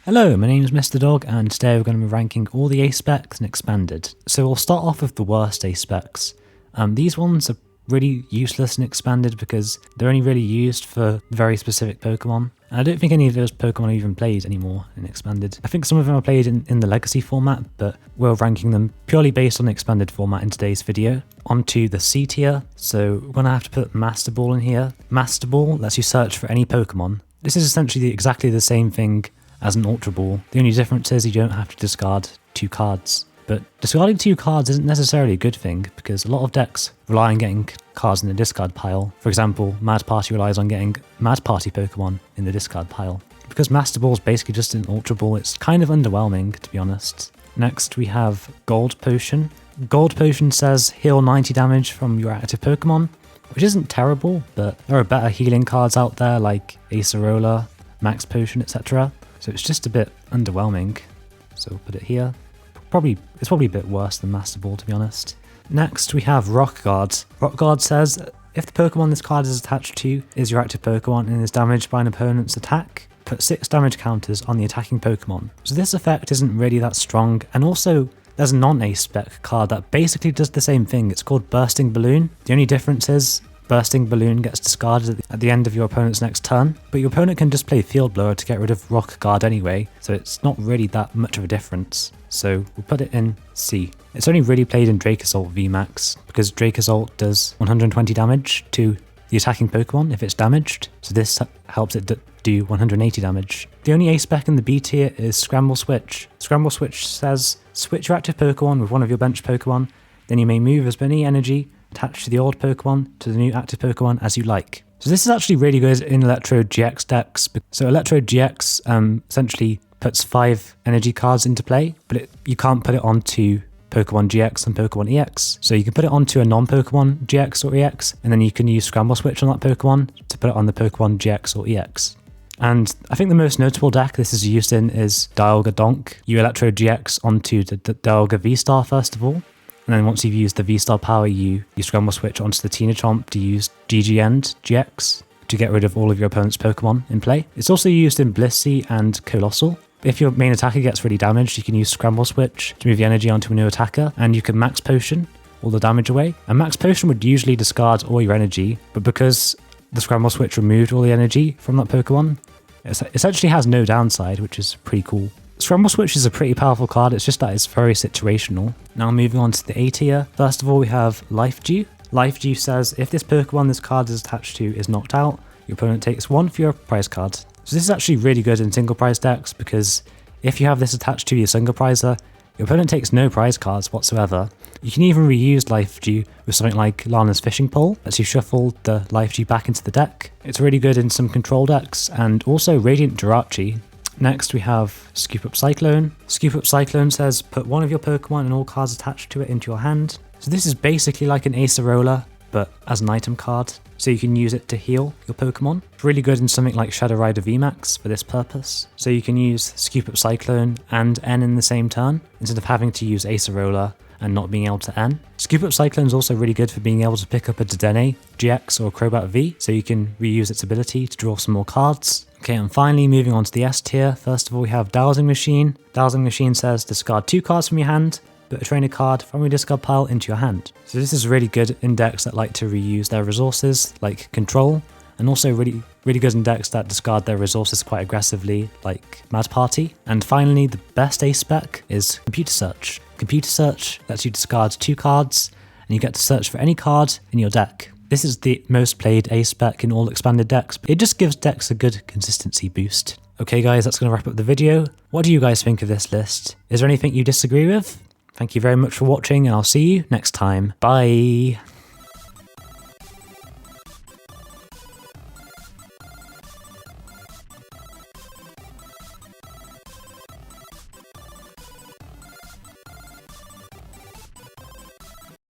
Hello, my name is Mr. Dog, and today we're going to be ranking all the ace specs and expanded. So we'll start off with the worst ace specs. These ones are really useless in expanded because they're only really used for very specific Pokemon. And I don't think any of those Pokemon are even played anymore in expanded. I think some of them are played in the legacy format, but we're ranking them purely based on the expanded format in today's video. Onto the C tier, so we're going to have to put Master Ball in here. Master Ball lets you search for any Pokemon. This is essentially exactly the same thing as an Ultra Ball. The only difference is you don't have to discard 2 cards. But discarding 2 cards isn't necessarily a good thing, because a lot of decks rely on getting cards in the discard pile. For example, Mad Party relies on getting Mad Party Pokemon in the discard pile. Because Master Ball is basically just an Ultra Ball, it's kind of underwhelming, to be honest. Next we have Gold Potion. Gold Potion says heal 90 damage from your active Pokemon, which isn't terrible, but there are better healing cards out there like Acerola, Max Potion, etc. So it's just a bit underwhelming. So we'll put it here. It's probably a bit worse than Master Ball, to be honest. Next we have Rock Guard. Rock Guard says if the Pokemon this card is attached to is your active Pokemon and is damaged by an opponent's attack, put 6 damage counters on the attacking Pokemon. So this effect isn't really that strong, and also there's a non-ace spec card that basically does the same thing. It's called Bursting Balloon. The only difference is Bursting Balloon gets discarded at the end of your opponent's next turn, but your opponent can just play Field Blower to get rid of Rock Guard anyway, so it's not really that much of a difference. So we'll put it in C. It's only really played in Drake Assault VMAX, because Drake Assault does 120 damage to the attacking Pokemon if it's damaged, so this helps it do 180 damage. The only ace spec in the B tier is Scramble Switch. Scramble Switch says switch your active Pokemon with one of your bench Pokemon, then you may move as many energy attached to the old Pokemon to the new active Pokemon as you like. So this is actually really good in Electrode GX decks. So Electrode GX essentially puts 5 energy cards into play, but you can't put it onto Pokemon GX and Pokemon EX. So you can put it onto a non-Pokemon GX or EX, and then you can use Scramble Switch on that Pokemon to put it on the Pokemon GX or EX. And I think the most notable deck this is used in is Dialga Donk. You Electrode GX onto the Dialga V-Star first of all, and then once you've used the V-Star power, you Scramble Switch onto the Teenachomp to use DG End GX to get rid of all of your opponent's Pokemon in play. It's also used in Blissey and Colossal. If your main attacker gets really damaged, you can use Scramble Switch to move the energy onto a new attacker, and you can Max Potion all the damage away. And Max Potion would usually discard all your energy, but because the Scramble Switch removed all the energy from that Pokemon, it essentially has no downside, which is pretty cool. Scramble Switch is a pretty powerful card, it's just that it's very situational. Now moving on to the A tier. First of all we have Life Dew. Life Dew says if this Pokemon this card is attached to is knocked out, your opponent takes 1 for your prize card. So this is actually really good in single prize decks, because if you have this attached to your single prizer, your opponent takes no prize cards whatsoever. You can even reuse Life Dew with something like Lana's Fishing Pole, lets you shuffle the Life Dew back into the deck. It's really good in some control decks, and also Radiant Jirachi. Next we have Scoop Up Cyclone. Scoop Up Cyclone says put 1 of your Pokemon and all cards attached to it into your hand. So this is basically like an Acerola, but as an item card, so you can use it to heal your Pokemon. It's really good in something like Shadow Rider VMAX for this purpose. So you can use Scoop Up Cyclone and N in the same turn, instead of having to use Acerola and not being able to N. Scoop Up Cyclone is also really good for being able to pick up a Dedenne GX or Crobat V, so you can reuse its ability to draw some more cards. Okay, and finally moving on to the S tier. First of all we have Dowsing Machine. Dowsing Machine says discard 2 cards from your hand, put a trainer card from your discard pile into your hand. So this is really good in decks that like to reuse their resources, like Control, and also really good in decks that discard their resources quite aggressively, like Mad Party. And finally, the best ace spec is Computer Search. Computer Search lets you discard 2 cards, and you get to search for any card in your deck. This is the most played ace spec in all expanded decks, but it just gives decks a good consistency boost. Okay guys, that's going to wrap up the video. What do you guys think of this list? Is there anything you disagree with? Thank you very much for watching, and I'll see you next time. Bye!